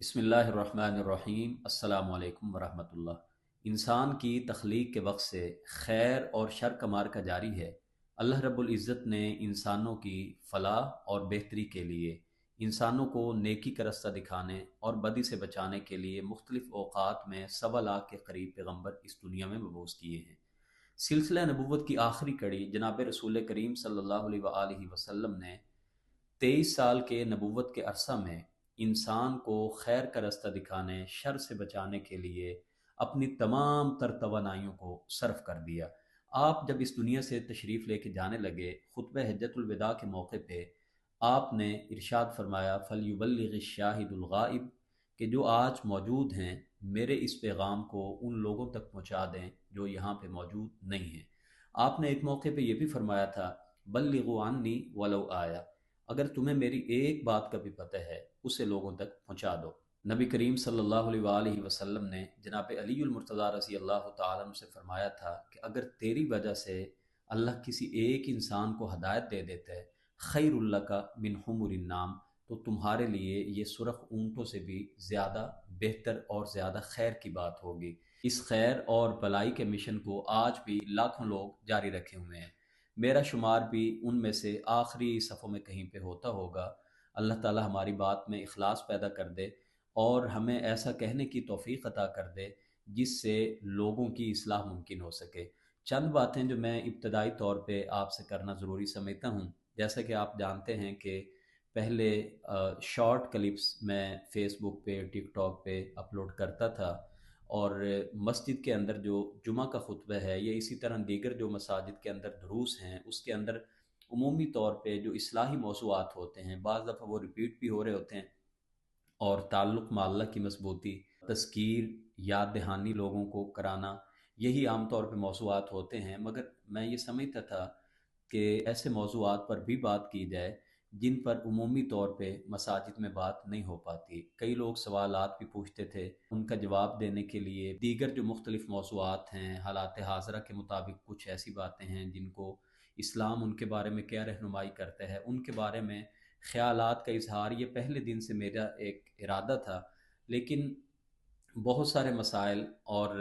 بسم اللہ الرحمن الرحیم السلام علیکم ورحمۃ اللہ۔ انسان کی تخلیق کے وقت سے خیر اور شر کا مارکہ جاری ہے۔ اللہ رب العزت نے انسانوں کی فلاح اور بہتری کے لیے انسانوں کو نیکی کا رستہ دکھانے اور بدی سے بچانے کے لیے مختلف اوقات میں 1.25 لاکھ کے قریب پیغمبر اس دنیا میں مبعوث کیے ہیں۔ سلسلہ نبوت کی آخری کڑی جناب رسول کریم صلی اللہ علیہ وآلہ وسلم نے 23 سال کے نبوت کے عرصہ میں انسان کو خیر کا رستہ دکھانے، شر سے بچانے کے لیے اپنی تمام تر توانائیوں کو صرف کر دیا۔ آپ جب اس دنیا سے تشریف لے کے جانے لگے، خطبہ حجت الوداع کے موقع پہ آپ نے ارشاد فرمایا فَلْيُبَلِّغِ الشَّاهِدُ الْغَائِبُ، کہ جو آج موجود ہیں میرے اس پیغام کو ان لوگوں تک پہنچا دیں جو یہاں پہ موجود نہیں ہیں۔ آپ نے ایک موقع پہ یہ بھی فرمایا تھا بلغوا عنی ولو آیا، اگر تمہیں میری ایک بات کا بھی پتہ ہے اسے لوگوں تک پہنچا دو۔ نبی کریم صلی اللہ علیہ وآلہ وسلم نے جناب علی المرتضیٰ رضی اللہ تعالیٰ عنہ سے فرمایا تھا کہ اگر تیری وجہ سے اللہ کسی ایک انسان کو ہدایت دے دیتا ہے خیر اللہ کا من حمر النعام، تو تمہارے لیے یہ سرخ اونٹوں سے بھی زیادہ بہتر اور زیادہ خیر کی بات ہوگی۔ اس خیر اور بلائی کے مشن کو آج بھی لاکھوں لوگ جاری رکھے ہوئے ہیں۔ میرا شمار بھی ان میں سے آخری صفوں میں کہیں پہ ہوتا ہوگا۔ اللہ تعالی ہماری بات میں اخلاص پیدا کر دے اور ہمیں ایسا کہنے کی توفیق عطا کر دے جس سے لوگوں کی اصلاح ممکن ہو سکے۔ چند باتیں جو میں ابتدائی طور پہ آپ سے کرنا ضروری سمجھتا ہوں، جیسا کہ آپ جانتے ہیں کہ پہلے شارٹ کلپس میں فیس بک پہ، ٹک ٹاک پہ اپلوڈ کرتا تھا، اور مسجد کے اندر جو جمعہ کا خطبہ ہے یا اسی طرح دیگر جو مساجد کے اندر دروس ہیں اس کے اندر عمومی طور پہ جو اصلاحی موضوعات ہوتے ہیں بعض دفعہ وہ ریپیٹ بھی ہو رہے ہوتے ہیں، اور تعلق مع اللہ کی مضبوطی، تذکیر، یاد دہانی لوگوں کو کرانا، یہی عام طور پہ موضوعات ہوتے ہیں۔ مگر میں یہ سمجھتا تھا کہ ایسے موضوعات پر بھی بات کی جائے جن پر عمومی طور پہ مساجد میں بات نہیں ہو پاتی۔ کئی لوگ سوالات بھی پوچھتے تھے، ان کا جواب دینے کے لیے دیگر جو مختلف موضوعات ہیں، حالات حاضرہ کے مطابق کچھ ایسی باتیں ہیں جن کو اسلام ان کے بارے میں کیا رہنمائی کرتا ہے، ان کے بارے میں خیالات کا اظہار، یہ پہلے دن سے میرا ایک ارادہ تھا۔ لیکن بہت سارے مسائل اور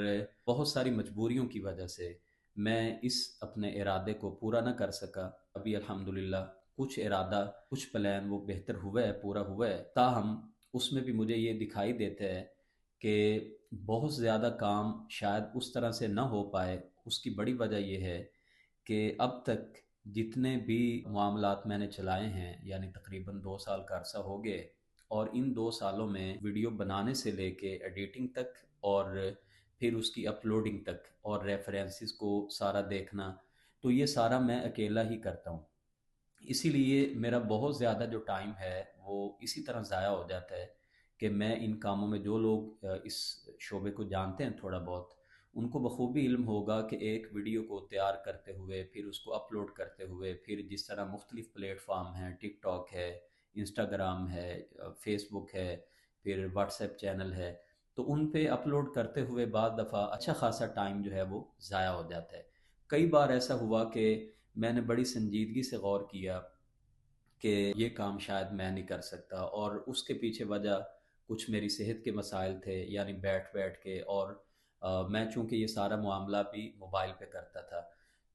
بہت ساری مجبوریوں کی وجہ سے میں اس اپنے ارادے کو پورا نہ کر سکا۔ ابھی الحمدللہ کچھ ارادہ، کچھ پلان وہ بہتر ہوا ہے، پورا ہوا ہے، تاہم اس میں بھی مجھے یہ دکھائی دیتا ہے کہ بہت زیادہ کام شاید اس طرح سے نہ ہو پائے۔ اس کی بڑی وجہ یہ ہے کہ اب تک جتنے بھی معاملات میں نے چلائے ہیں، یعنی تقریباً 2 سال کا عرصہ ہو گئے، اور ان 2 سالوں میں ویڈیو بنانے سے لے کے ایڈیٹنگ تک اور پھر اس کی اپلوڈنگ تک اور ریفرنسز کو سارا دیکھنا، تو یہ سارا میں اکیلا ہی کرتا ہوں۔ اسی لیے میرا بہت زیادہ جو ٹائم ہے وہ اسی طرح ضائع ہو جاتا ہے کہ میں ان کاموں میں، جو لوگ اس شعبے کو جانتے ہیں تھوڑا بہت، ان کو بخوبی علم ہوگا کہ ایک ویڈیو کو تیار کرتے ہوئے پھر اس کو اپلوڈ کرتے ہوئے پھر جس طرح مختلف پلیٹ فارم ہیں، ٹک ٹاک ہے، انسٹاگرام ہے، فیس بک ہے، پھر واٹس ایپ چینل ہے، تو ان پہ اپلوڈ کرتے ہوئے بعض دفعہ اچھا خاصا ٹائم جو ہے وہ ضائع ہو جاتا ہے۔ کئی بار ایسا ہوا کہ میں نے بڑی سنجیدگی سے غور کیا کہ یہ کام شاید میں نہیں کر سکتا، اور اس کے پیچھے وجہ کچھ میری صحت کے مسائل تھے، یعنی بیٹھ بیٹھ کے، اور میں چونکہ یہ سارا معاملہ بھی موبائل پہ کرتا تھا،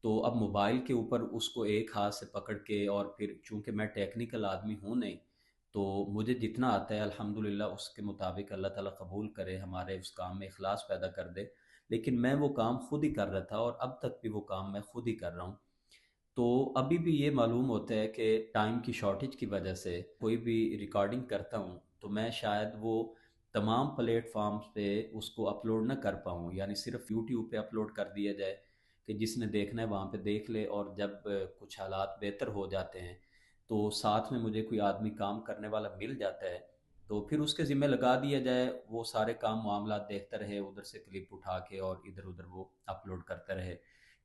تو اب موبائل کے اوپر اس کو ایک ہاتھ سے پکڑ کے، اور پھر چونکہ میں ٹیکنیکل آدمی ہوں نہیں، تو مجھے جتنا آتا ہے الحمدللہ اس کے مطابق اللہ تعالیٰ قبول کرے، ہمارے اس کام میں اخلاص پیدا کر دے، لیکن میں وہ کام خود ہی کر رہا تھا اور اب تک بھی وہ کام میں خود ہی کر رہا ہوں۔ تو ابھی بھی یہ معلوم ہوتا ہے کہ ٹائم کی شارٹیج کی وجہ سے کوئی بھی ریکارڈنگ کرتا ہوں تو میں شاید وہ تمام پلیٹ فارمز پہ اس کو اپلوڈ نہ کر پاؤں، یعنی صرف یوٹیوب پہ اپلوڈ کر دیا جائے کہ جس نے دیکھنا ہے وہاں پہ دیکھ لے، اور جب کچھ حالات بہتر ہو جاتے ہیں تو ساتھ میں مجھے کوئی آدمی کام کرنے والا مل جاتا ہے تو پھر اس کے ذمہ لگا دیا جائے، وہ سارے کام معاملات دیکھتا رہے، ادھر سے کلپ اٹھا کے اور ادھر ادھر وہ اپلوڈ کرتا رہے۔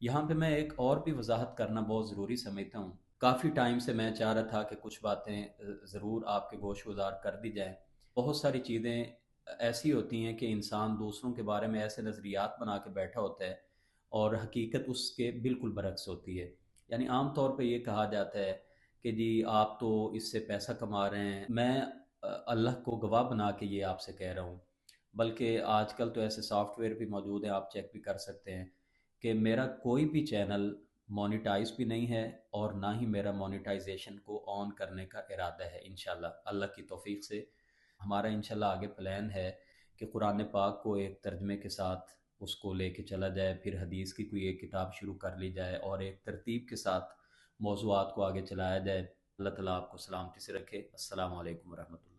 یہاں پہ میں ایک اور بھی وضاحت کرنا بہت ضروری سمجھتا ہوں۔ کافی ٹائم سے میں چاہ رہا تھا کہ کچھ باتیں ضرور آپ کے گوش گزار کر دی جائیں۔ بہت ساری چیزیں ایسی ہوتی ہیں کہ انسان دوسروں کے بارے میں ایسے نظریات بنا کے بیٹھا ہوتا ہے اور حقیقت اس کے بالکل برعکس ہوتی ہے۔ یعنی عام طور پہ یہ کہا جاتا ہے کہ جی آپ تو اس سے پیسہ کما رہے ہیں۔ میں اللہ کو گواہ بنا کے یہ آپ سے کہہ رہا ہوں، بلکہ آج کل تو ایسے سافٹ ویئر بھی موجود ہیں، آپ چیک بھی کر سکتے ہیں کہ میرا کوئی بھی چینل مونیٹائز بھی نہیں ہے، اور نہ ہی میرا مونیٹائزیشن کو آن کرنے کا ارادہ ہے انشاءاللہ اللہ کی توفیق سے۔ ہمارا انشاءاللہ آگے پلان ہے کہ قرآن پاک کو ایک ترجمے کے ساتھ اس کو لے کے چلا جائے، پھر حدیث کی کوئی ایک کتاب شروع کر لی جائے، اور ایک ترتیب کے ساتھ موضوعات کو آگے چلایا جائے۔ اللہ تعالیٰ آپ کو سلامتی سے رکھے۔ السلام علیکم ورحمۃ اللہ۔